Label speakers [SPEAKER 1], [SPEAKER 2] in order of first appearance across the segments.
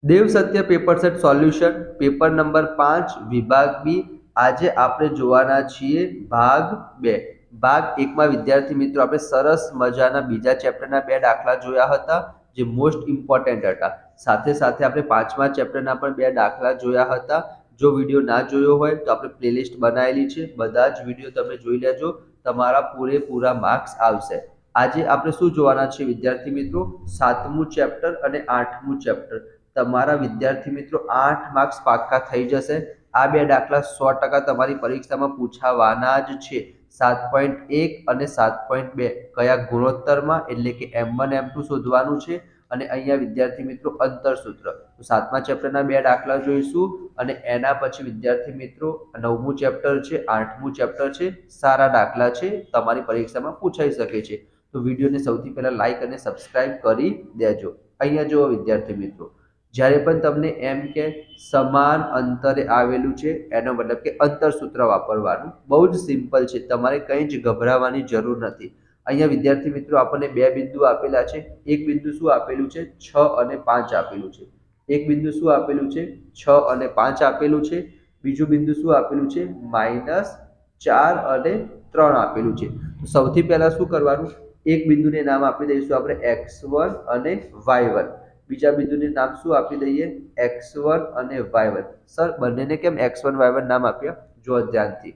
[SPEAKER 1] દેવ Satya paper set solution paper number 5 વિભાગ બી આજે આપણે જોવાના છીએ ભાગ 2 ભાગ 1 માં વિદ્યાર્થી મિત્રો આપણે સરસ મજાના બીજા ચેપ્ટરના બે દાખલા જોયા હતા જે મોસ્ટ ઇમ્પોર્ટન્ટ હતા સાથે સાથે આપણે પાંચમા ચેપ્ટરના પણ બે દાખલા જોયા હતા જો વિડિયો ના જોયો હોય તો આપણે પ્લેલિસ્ટ બનાવેલી છે બધા જ વિડિયો તમે જોઈ લેજો તમારા પૂરેપૂરા માર્ક્સ આવશે આજે આપણે શું જોવાના છે વિદ્યાર્થી મિત્રો સાતમું ચેપ્ટર અને આઠમું ચેપ્ટર તમારા વિદ્યાર્થી મિત્રો 8 માર્ક્સ પાક્કા થઈ જશે આ બે દાખલા 100% તમારી પરીક્ષામાં પૂછાવાના જ છે 7.1 અને 7.2 કયા ગુણોત્તરમાં એટલે કે M1 M2 શોધવાનું છે અને અહીંયા વિદ્યાર્થી મિત્રો અંતર સૂત્ર તો સાતમા ચેપ્ટરના બે દાખલા જોઈશું અને એના પછી વિદ્યાર્થી મિત્રો નવમું ચેપ્ટર છે આઠમું ચેપ્ટર છે સારા દાખલા છે તમારી પરીક્ષામાં પૂછાઈ શકે છે તો વિડીયોને સૌથી પહેલા લાઈક અને સબસ્ક્રાઇબ કરી દેજો અહીંયા જુઓ વિદ્યાર્થી મિત્રો જ્યારે પણ તમને એમ કે સમાન અંતરે આવેલું છે એનો મતલબ કે અંતર સૂત્ર વાપરવાનું બહુ જ સિમ્પલ છે તમારે કંઈ જ ગભરાવાની જરૂર નથી અહીંયા વિદ્યાર્થી મિત્રો આપણને બે બિંદુ આપેલા છે એક બિંદુ શું આપેલું છે 6 અને 5 આપેલું છે એક બિંદુ શું આપેલું છે 6 અને 5 આપેલું છે બીજું બિંદુ શું આપેલું છે -4 અને 3 આપેલું છે તો સૌથી પહેલા શું કરવાનું એક બિંદુને નામ આપી દઈશું આપણે x1 અને y1 બીજા બિંદુને નામ શું આપી દઈએ x1 અને y1 સર બંનેને કેમ x1 y1 નામ આપ્યા જો ધ્યાનથી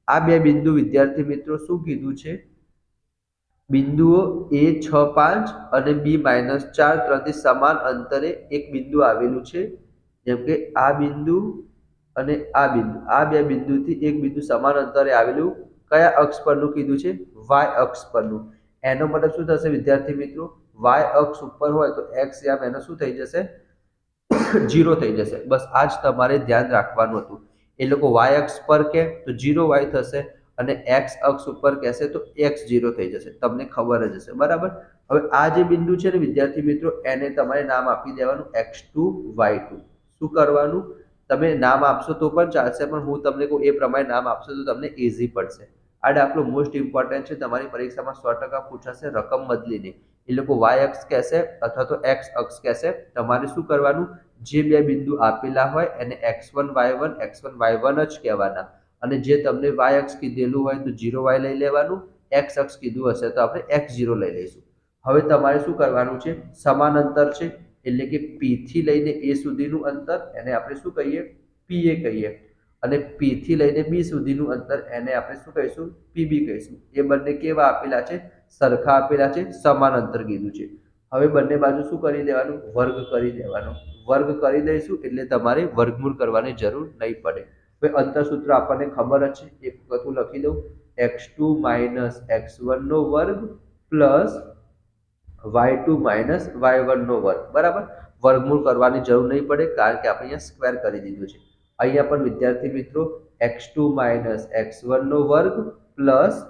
[SPEAKER 1] આ બે બિંદુ વિદ્યાર્થી મિત્રો શું કીધું છે બિંદુઓ a6 5 અને b-4 ત્રણથી સમાન અંતરે એક બિંદુ આવેલું છે જેમ કે આ બિંદુ અને આ બે બિંદુથી એક બિંદુ સમાન અંતરે આવેલું કયા અક્ષ પરનું કીધું છે y અક્ષ પરનું એનો મતલબ શું થશે વિદ્યાર્થી મિત્રો y અક્ષ ઉપર હોય તો x યામ એનો શું થઈ જશે 0 થઈ જશે બસ આ જ તમારે ધ્યાન રાખવાનું હતું એ લોકો y અક્ષ પર કે તો 0y થશે અને x અક્ષ ઉપર કહેશે તો x 0 થઈ જશે તમને ખબર જ હશે બરાબર હવે આ જે બિંદુ છે ને વિદ્યાર્થી મિત્રો એને તમારે નામ આપી દેવાનું x2 y2 શું કરવાનું તમે નામ આપશો તો પણ ચાલશે પણ હું તમને કહું એ પ્રમાણે નામ આપશો તો તમને ઈઝી પડશે આ દાખલો મોસ્ટ ઇમ્પોર્ટન્ટ છે તમારી પરીક્ષામાં 100% પૂછાશે રકમ બદલીને એ લોકો y અક્ષ કહેશે અથવા તો x અક્ષ કહેશે તમારે શું કરવાનું જે બે બિંદુ આપેલા હોય એને x1 y1 જ કહેવાના અને જે તમને y અક્ષ કીધેલું હોય તો 0y લઈ લેવાનું x અક્ષ કીધું હશે તો આપણે x0 લઈ લઈશું હવે તમારે શું કરવાનું છે સમાન અંતર છે એટલે કે p થી લઈને a સુધીનું અંતર એને આપણે શું કહીએ pa કહીએ અને p થી લઈને b સુધીનું અંતર એને આપણે શું કહીશું pb કહીશું એ બંને કેવા આપેલા છે સરખા આપેલા છે સમાન અંતર કીધું છે હવે બંને બાજુ શું કરી દેવાનું વર્ગ કરી દેવાનો વર્ગ કરી દઈશું એટલે તમારે વર્ગમૂળ કરવાની જરૂર નહીં પડે હવે અંતર સૂત્ર આપણને ખબર જ છે એક વખત હું લખી દઉં x2 - x1 નો વર્ગ પ્લસ y2 - y1 નો વર્ગ બરાબર વર્ગમૂળ કરવાની જરૂર નહીં પડે કારણ કે આપણે અહીંયા સ્ક્વેર કરી દીધું છે અહીંયા પણ વિદ્યાર્થી મિત્રો x2 - x1 નો વર્ગ પ્લસ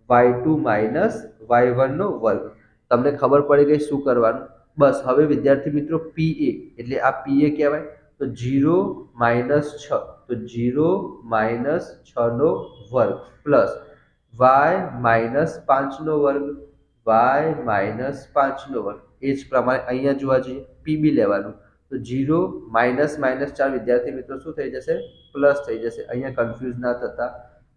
[SPEAKER 1] y2 - y1 નો વર્ગ તમને ખબર પડી ગઈ શું કરવાનું બસ હવે વિદ્યાર્થી મિત્રો pa એટલે આ pa કહેવાય તો 0 - 6 તો 0 - 6 નો વર્ગ પ્લસ y - 5 નો વર્ગ y - 5 નો વર્ગ એ જ પ્રમાણે અહીંયા જોવા જઈએ pb લેવાનું તો 0 - 4 વિદ્યાર્થી મિત્રો શું થઈ જશે પ્લસ થઈ જશે અહીંયા કન્ફ્યુઝ ના થતા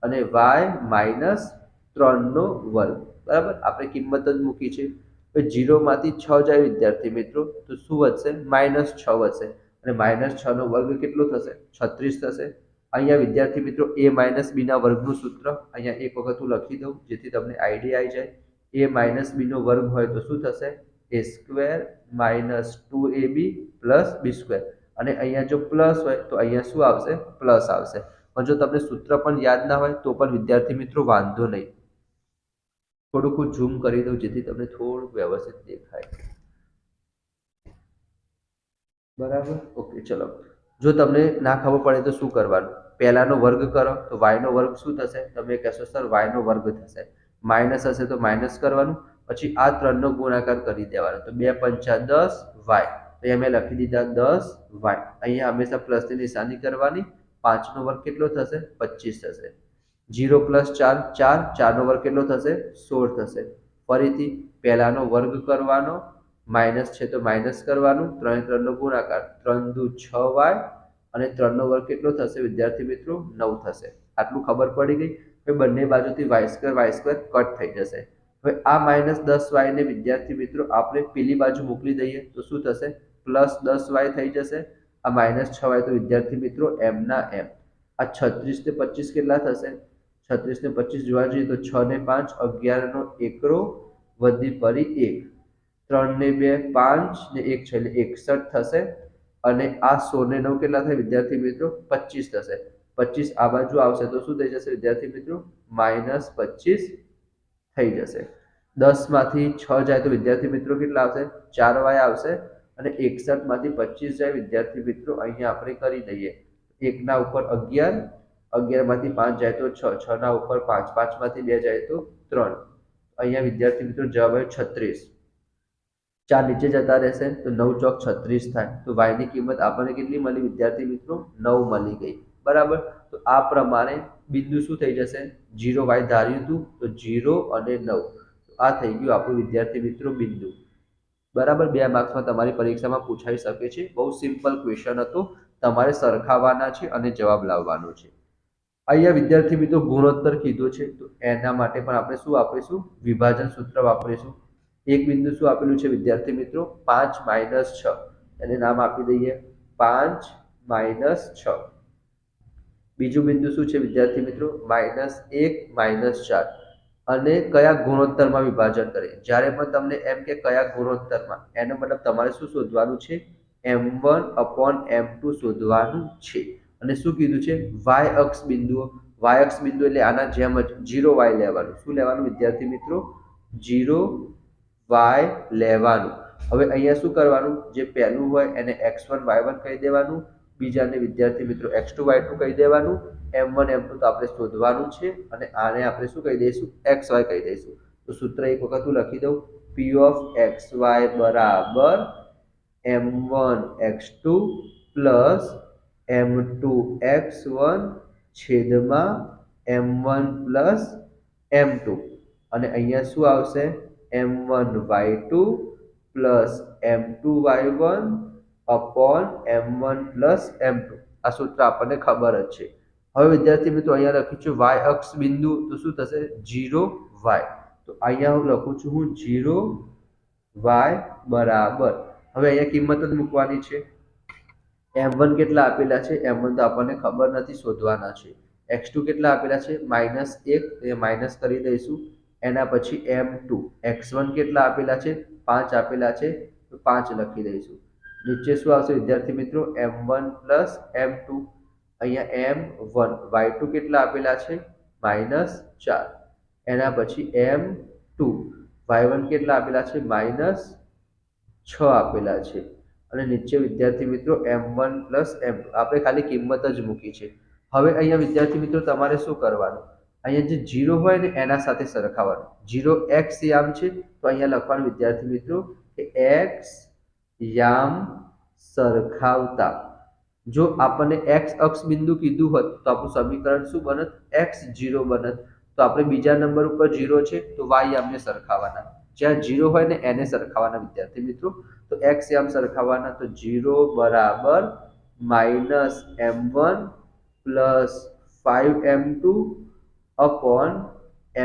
[SPEAKER 1] અને y - 3 નો વર્ગ બરાબર આપણે કિંમત જ મૂકી છે તો 0 માંથી 6 જાય વિદ્યાર્થી મિત્રો તો શું વધશે -6 વધશે અને -6 નો વર્ગ કેટલો થશે 36 થશે અહીંયા વિદ્યાર્થી મિત્રો a - b ના વર્ગનું સૂત્ર અહીંયા એક વખત હું લખી દઉં જેથી તમને આઈડિયા આવી જાય a - b નો વર્ગ હોય તો શું થશે a square - 2ab + b square અને અહીંયા જો પ્લસ હોય તો અહીંયા શું આવશે પ્લસ આવશે પણ જો તમને સૂત્ર પણ યાદ ના હોય તો પણ વિદ્યાર્થી મિત્રો વાંધો નહીં થોડુંક હું ઝૂમ કરી દઉં જેથી તમને થોડું વ્યવસ્થિત દેખાય બરાબર ઓકે ચલો જો તમને ના ખબર પડે તો શું કરવાનું પહેલાનો વર્ગ કરો તો y નો વર્ગ શું થશે તમે કહેશો સર y નો વર્ગ થશે માઇનસ હશે તો માઇનસ કરવાનું પછી આ 3 નો ગુણાકાર કરી દેવાનો તો 2 પંચા 10 y તો અહીંયા મેં લખી દીધા 10 y અહીંયા હંમેશા પ્લસની નિશાની કરવાની 5 નો વર્ગ કેટલો થશે 25 થશે 0 + 4 4 4 નો વર્ગ કેટલો થશે 16 થશે ફરીથી પહેલાનો વર્ગ કરવાનો માઇનસ છે તો માઇનસ કરવાનું, 3 3 નો ગુણાકાર, 3 દુ 6y અને 3 નો વર્ગ કેટલો થશે વિદ્યાર્થી મિત્રો? 9 થશે. આટલું ખબર પડી ગઈ. હવે બંને બાજુથી y² કટ થઈ જશે. હવે આ -10y ને વિદ્યાર્થી મિત્રો આપણે પેલી બાજુ મોકલી દઈએ તો શું થશે? +10y થઈ જશે. આ -6y તો વિદ્યાર્થી મિત્રો m ના m. આ 36 ને 25 કેટલા થશે? 36 ને 25 જોવા જઈએ તો 6 ને 5 11 નો એકડો વધી ફરી 1, 3 ને 2 5 ને 1 છે એટલે 61 થશે. અને આ 16 ને 9 કેટલા થાય વિદ્યાર્થી મિત્રો? 25 થશે. 25 આ બાજુ આવશે તો શું થઈ જશે વિદ્યાર્થી મિત્રો? -25 થઈ જશે. 10 માંથી 6 જાય તો વિદ્યાર્થી મિત્રો કેટલા આવશે? 4y આવશે. અને 61 માંથી 25 જાય વિદ્યાર્થી મિત્રો અહીંયા આપણે કરી દઈએ. 1 ના ઉપર 11, 11 માંથી 5 જાય તો 6, 6 ના ઉપર 5, 5 માંથી 2 જાય તો 3. અહીંયા વિદ્યાર્થી મિત્રો જવાબ આવ્યો 36. 4 નીચે જતા રહેશે તો 9 ચોક 36 થાય. તો y ની કિંમત આપણને કેટલી મળી વિદ્યાર્થી મિત્રો? 9 મળી ગઈ. બરાબર. તો આ પ્રમાણે બિંદુ શું થઈ જશે? 0y ધાર્યું હતું તો 0 અને 9. આ થઈ ગયું આપણું વિદ્યાર્થી મિત્રો બિંદુ. બરાબર. 2 માર્ક્સમાં તમારી પરીક્ષામાં પૂછાઈ શકે છે. બહુ સિમ્પલ ક્વેશ્ચન હતો. તમારે સરખાવવાના છે અને જવાબ લાવવાનો છે. અહીંયા વિદ્યાર્થી મિત્રો ગુણોત્તર કીધો છે તો એના માટે પણ આપણે શું વાપરીશું? વિભાજન સૂત્ર વાપરીશું. એક બિંદુ શું આપેલું છે વિદ્યાર્થી મિત્રો? 5 - 6. એને નામ આપી દઈએ 5 - 6. બીજું બિંદુ શું છે વિદ્યાર્થી મિત્રો? -1 - 4. અને કયા ગુણોત્તરમાં વિભાજન કરે? જ્યારે પણ તમને એમ કે કયા ગુણોત્તરમાં, એનો મતલબ તમારે શું શોધવાનું છે? m1/m2 શોધવાનું છે. અને શું કીધું છે? y અક્ષ બિંદુઓ. y અક્ષ બિંદુ એટલે આના જેમ જ 0y લેવાનું. શું લેવાનું વિદ્યાર્થી મિત્રો? 0y લેવાનું. હવે અહીંયા શું કરવાનું? જે પહેલું હોય એને x1 y1 કહી દેવાનું, બીજાને વિદ્યાર્થી મિત્રો x2 y2 કહી દેવાનું. m1 m2 તો આપણે શોધવાનું છે અને આને આપણે શું કહી દઈશું? xy કહી દઈશું. તો સૂત્ર એક વખત હું લખી દઉં. p of xy બરાબર m1 x2 plus m2 x1 છેદમાં m1 પ્લસ m2. અને અહીંયા શું આવશે? m1 y2 plus m2 y1 upon m1 plus m2. આ સૂત્ર આપણને ખબર જ છે. હવે વિદ્યાર્થી મિત્રો અહીંયા લખું છું y અક્ષ બિંદુ તો શું થશે? 0y. તો અહીંયા હું લખું છું 0y બરાબર. હવે અહીંયા કિંમત જ મૂકવાની છે. m1 કેટલા આપેલા છે? m1 તો આપણને ખબર નથી, શોધવાના છે. x2 કેટલા આપેલા છે? -1, એ માઇનસ કરી દઈશું. એના પછી m2. x1 કેટલા આપેલા છે? 5 આપેલા છે તો 5 લખી દઈશું. નીચે શું આવશે વિદ્યાર્થી મિત્રો? m1 plus m2. અહીંયા m1. y2 કેટલા આપેલા છે? -4. એના પછી m2. y1 કેટલા આપેલા છે? -6 આપેલા છે. અને નીચે વિદ્યાર્થી મિત્રો m1 પ્લસ m2. આપણે ખાલી કિંમત જ મૂકી છે. હવે અહીંયા વિદ્યાર્થી મિત્રો તમારે શું કરવાનું? અહીંયા જે 0 હોય ને એના સાથે સરખાવવાનું. 0 x યામ છે તો અહીંયા લખવાનું વિદ્યાર્થી મિત્રો કે x યામ સરખાવતા. જો આપણને x અક્ષ બિંદુ કીધું હોત તો આપણું સમીકરણ શું બનત? x0 બનત. તો આપણે બીજા નંબર ઉપર 0 છે તો y યામને સરખાવવાના. જ્યાં 0 હોય ને એને સરખાવવાના વિદ્યાર્થી મિત્રો. તો x યામ સરખાવવાના. તો 0 બરાબર -m1 plus 5m2 upon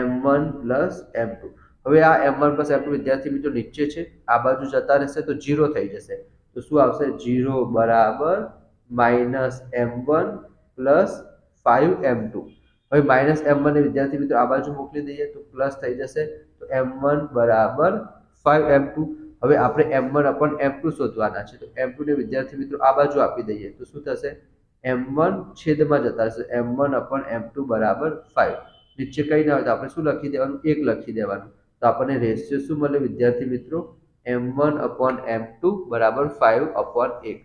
[SPEAKER 1] m1 plus m2. હવે આ m1 પ્લસ m2 વિદ્યાર્થી મિત્રો નીચે છે, આ બાજુ જતા રહેશે તો 0 થઈ જશે. તો શું આવશે? 0 બરાબર -m1 પ્લસ 5m2. હવે -m1 ને વિદ્યાર્થી મિત્રો આ બાજુ મોકલી દઈએ તો પ્લસ થઈ જશે. તો m1 બરાબર 5m2. હવે આપણે m1 અપોન m2 શોધવાના છે. તો m2 ને વિદ્યાર્થી મિત્રો આ બાજુ આપી દઈએ તો શું થશે? m1 છેદમાં જતા રહેશે. m1 અપોન m2 બરાબર 5. નીચે કંઈ ના હોય તો આપણે શું લખી દેવાનું? 1 લખી દેવાનું. તો આપણને રેશિયો શું મળે વિદ્યાર્થી મિત્રો? m1 અપોન m2 બરાબર 5/1.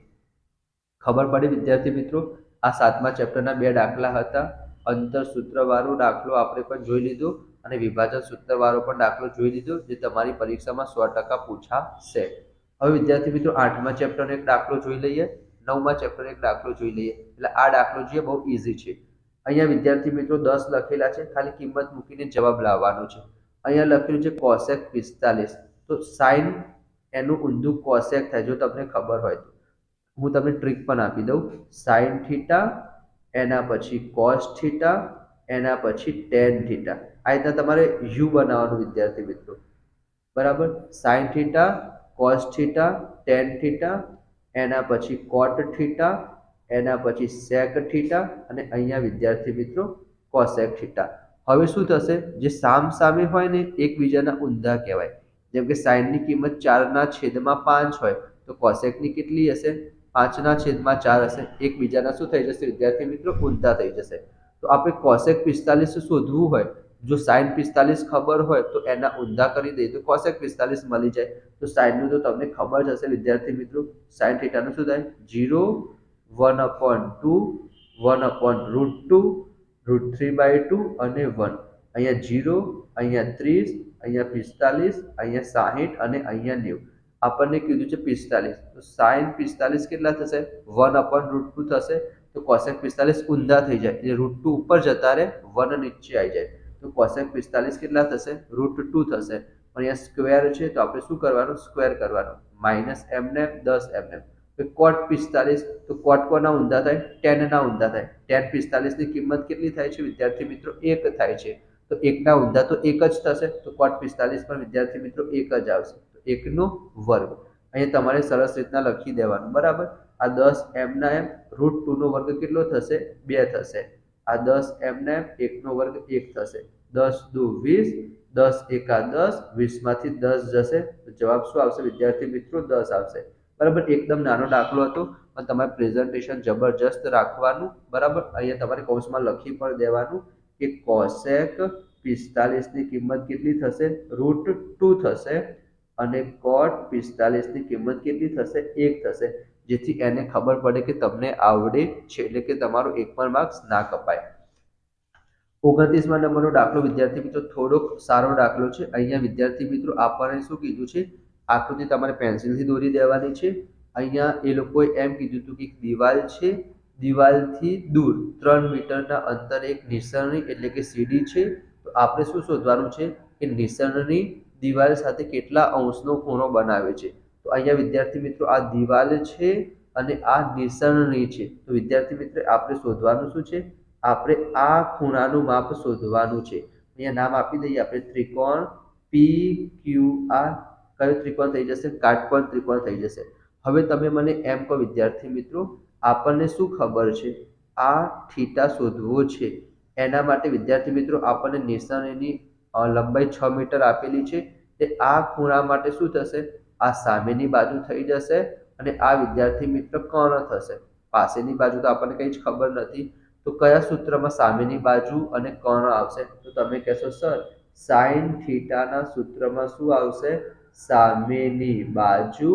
[SPEAKER 1] ખબર પડી વિદ્યાર્થી મિત્રો? આ 7મા ચેપ્ટરના 2 દાખલા હતા. અંતર સૂત્રવાળો દાખલો આપણે પણ જોઈ લીધો અને વિભાજન સૂત્રવાળો પણ દાખલો જોઈ લીધો, જે તમારી પરીક્ષામાં 100% પૂછાશે. હવે વિદ્યાર્થી મિત્રો 8મા ચેપ્ટરનો એક દાખલો જોઈ લઈએ, 9મા ચેપ્ટરનો એક દાખલો જોઈ લઈએ. એટલે આ દાખલો જે બહુ ઇઝી છે. અહીંયા વિદ્યાર્થી મિત્રો 10 લખેલા છે, ખાલી કિંમત મૂકીને જવાબ લાવવાનો છે. અહીંયા લખેલું છે cosec 45. તો sin એનું ઊંધું કોસેક થાય, જો તમને ખબર હોય તો. હું તમને ટ્રીક પણ આપી દઉં. સાઇન થીટા, એના પછી કોસ થીટા, એના પછી ટેન થીટા. આ રીતના તમારે યુ બનાવવાનું વિદ્યાર્થી મિત્રો. બરાબર. Sine theta, cos theta, ten theta, એના પછી કોટ થીટા, એના પછી સેક થીટા, અને અહીંયા વિદ્યાર્થી મિત્રો કોસેક થીટા. હવે શું થશે? જે સામ સામે હોય ને એકબીજાના ઊંધા કહેવાય. જેમ કે સાઇનની કિંમત 4/5 હોય તો કોસેકની કેટલી હશે? 5/4 હશે. એકબીજાના શું થઈ જશે વિદ્યાર્થી મિત્રો? ઊંધા થઈ જશે. તો આપણે કોસેક 45 શોધવું હોય, જો સાઇન 45 ખબર હોય તો એના ઊંધા કરી દઈએ તો કોસેક 45 મળી જાય. તો સાઇનનું તો તમને ખબર જ હશે વિદ્યાર્થી મિત્રો. સાઇન થીટાનું શું થાય? 0, 1/2, 1/√2, √3/2 અને 1. અહીંયા 0, અહીંયા 30, અહીંયા 45, અહીંયા 60 અને અહીંયા 90. આપણને કીધું છે 45. તો સાઇન 45 કેટલા થશે? 1/√2 થશે. તો કોસેક 45 ઊંધા થઈ જાય એટલે √2 ઉપર જતા રહે, 1 નીચે આવી જાય. તો કોસેક 45 કેટલા થશે? √2 થશે. અહીંયા સ્ક્વેર છે તો આપણે શું કરવાનું? સ્ક્વેર કરવાનું. -mm 10 mm. કોટ 45 તો કોટ કોના ઊંધા થાય? ટેનના ઊંધા થાય. ટેન 45 ની કિંમત કેટલી થાય છે વિદ્યાર્થી મિત્રો? 1 થાય છે. તો 1ના ઊંધા તો 1 જ થશે. તો કોટ 45 પણ વિદ્યાર્થી મિત્રો 1 જ આવશે. તો 1 નો વર્ગ. અહીંયા તમારે સરસ રીતના લખી દેવાનું. બરાબર. આ 10 m ના m, √2 નો વર્ગ કેટલો થશે? 2 થશે. આ 10 m ના m, 1 નો વર્ગ 1 થશે. 10 દુ 20, 10 એકા 10, 20 માંથી 10 જશે તો જવાબ શું આવશે વિદ્યાર્થી મિત્રો? 10 આવશે. બરાબર. એકદમ નાનો દાખલો હતો પણ તમારે પ્રેઝન્ટેશન જબરજસ્ત રાખવાનું. બરાબર. અહીંયા તમારે કૌંસમાં લખી પણ દેવાનું કે કોસેક 45 ની કિંમત કેટલી થશે? √2 થશે. અને કોટ 45 ની કિંમત કેટલી થશે? 1 થશે. જેથી એને ખબર પડે કે તમને આવડે છે, એટલે કે તમારો એક પણ માર્ક્સ ના કપાય. 29મા નંબરનો દાખલો વિદ્યાર્થી મિત્રો થોડોક સારો દાખલો છે. અહીંયા વિદ્યાર્થી મિત્રો આપણને શું કીધું છે? આકૃતિ તમારે પેન્સિલથી દોરી દેવાની છે. અહીંયા એ લોકોએ એમ કીધું હતું કે એક દિવાલ છે, દિવાલથી દૂર 3 મીટરના અંતરે એક નિસરણી એટલે કે સીડી છે. તો આપણે શું શોધવાનું છે કે નિસરણી દિવાલ સાથે કેટલા અંશનો ખૂણો બનાવે છે. તો અહીંયા વિદ્યાર્થી મિત્રો આ દિવાલ છે અને આ નિસરણી છે. તો વિદ્યાર્થી મિત્રો આપણે શોધવાનું શું છે? આપણે આ ખૂણાનું માપ શોધવાનું છે. અહીંયા નામ આપી દઈએ આપણે ત્રિકોણ PQR. કયો ત્રિકોણ થઈ જશે? કાટકોણ ત્રિકોણ થઈ જશે. હવે તમે મને એમ કહો વિદ્યાર્થી મિત્રો, આપણને શું ખબર છે? આ થીટા શોધવો છે. એના માટે વિદ્યાર્થી મિત્રો આપણને નિશાનીની લંબાઈ 6 મીટર આપેલી છે. તે આ ખૂણા માટે શું થશે? આ સામેની બાજુ થઈ જશે અને આ વિદ્યાર્થી મિત્ર કર્ણ થશે. પાસેની બાજુ તો આપણને કંઈ જ ખબર નથી. તો કયા સૂત્રમાં સામેની બાજુ અને કર્ણ આવશે? તો તમે કહેશો સર સાઇન થીટાના સૂત્રમાં શું આવશે? સામેની બાજુ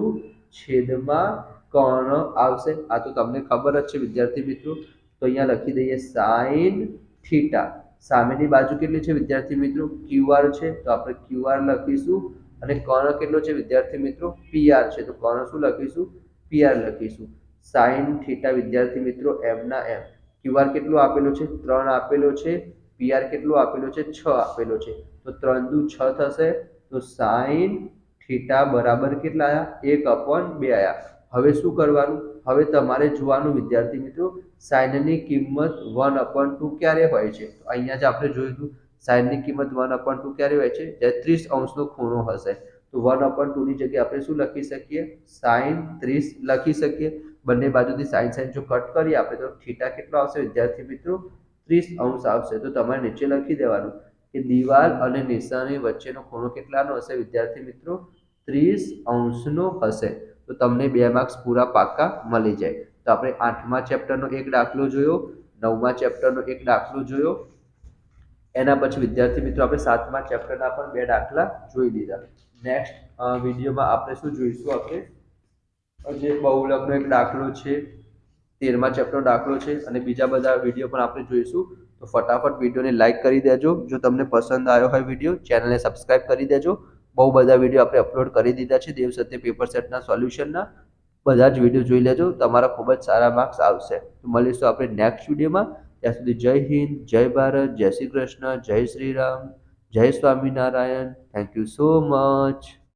[SPEAKER 1] છેદમાં કર્ણ આવશે. આ તો તમને ખબર જ છે વિદ્યાર્થી મિત્રો. તો અહીંયા લખી દઈએ સાઇન થીટા. સામેની બાજુ કેટલી છે વિદ્યાર્થી મિત્રો? QR છે. તો આપણે QR લખીશું. અને કર્ણ કેટલો છે વિદ્યાર્થી મિત્રો? PR છે. તો કર્ણ શું લખીશું? PR લખીશું. સાઇન થીટા વિદ્યાર્થી મિત્રો m ના m. QR કેટલો આપેલો છે? 3 આપેલો છે. PR કેટલો આપેલો છે? 6 આપેલો છે. તો 3 દુ 6 થશે. તો સાઇન થીટા બરાબર કેટલા આયા? 1/2 આયા. હવે શું કરવાનું? હવે તમારે જોવાનું વિદ્યાર્થી મિત્રો સાઇનની કિંમત 1/2 ક્યારે હોય છે? તો અહીંયા જ આપણે જોયું હતું સાઇનની કિંમત 1/2 ક્યારે હોય છે? જ્યારે 30 અંશનો ખૂણો હશે. તો 1/2 ની જગ્યાએ આપણે શું લખી શકીએ? સાઇન 30 લખી શકીએ. બંને બાજુથી સાઇન સાઇન જો કટ કરીએ આપણે તો થીટા કેટલો આવશે વિદ્યાર્થી મિત્રો? 30 અંશ આવશે. તો તમારે નીચે લખી દેવાનું કે દિવાલ અને નિશાની વચ્ચેનો ખૂણો કેટલાનો હશે વિદ્યાર્થી મિત્રો? 30 અંશનો હશે. તો તમને 2 માર્ક્સ પૂરા પાક્કા મળી જાય. તો આપણે 8મા ચેપ્ટરનો એક દાખલો જોયો, 9મા ચેપ્ટરનો એક દાખલો જોયો. એના પછી વિદ્યાર્થી મિત્રો આપણે 7મા ચેપ્ટરના પણ 2 દાખલા જોઈ લીધા. નેક્સ્ટ વિડીયોમાં આપણે શું જોઈશું? આપણે જે બહુલકનો એક દાખલો છે, 13મા ચેપ્ટરનો દાખલો છે અને બીજા બધા વિડીયો પણ આપણે જોઈશું. તો ફટાફટ વિડીયોને લાઇક કરી દેજો. જો તમને પસંદ આવ્યો હોય વિડીયો, ચેનલને સબસ્ક્રાઇબ કરી દેજો. બહુ બધા વિડીયો આપણે અપલોડ કરી દીધા છે દેવ સત્ય પેપર સેટના સોલ્યુશનના. બધા જ વિડીયો જોઈ લેજો. તમારા ખૂબ જ સારા માર્ક્સ આવશે. તો મળીશું આપણે નેક્સ્ટ વિડીયોમાં. ત્યાં સુધી જય હિન્દ, જય ભારત, જય શ્રી કૃષ્ણ, જય શ્રી રામ, જય Swaminarayan. Thank you so much.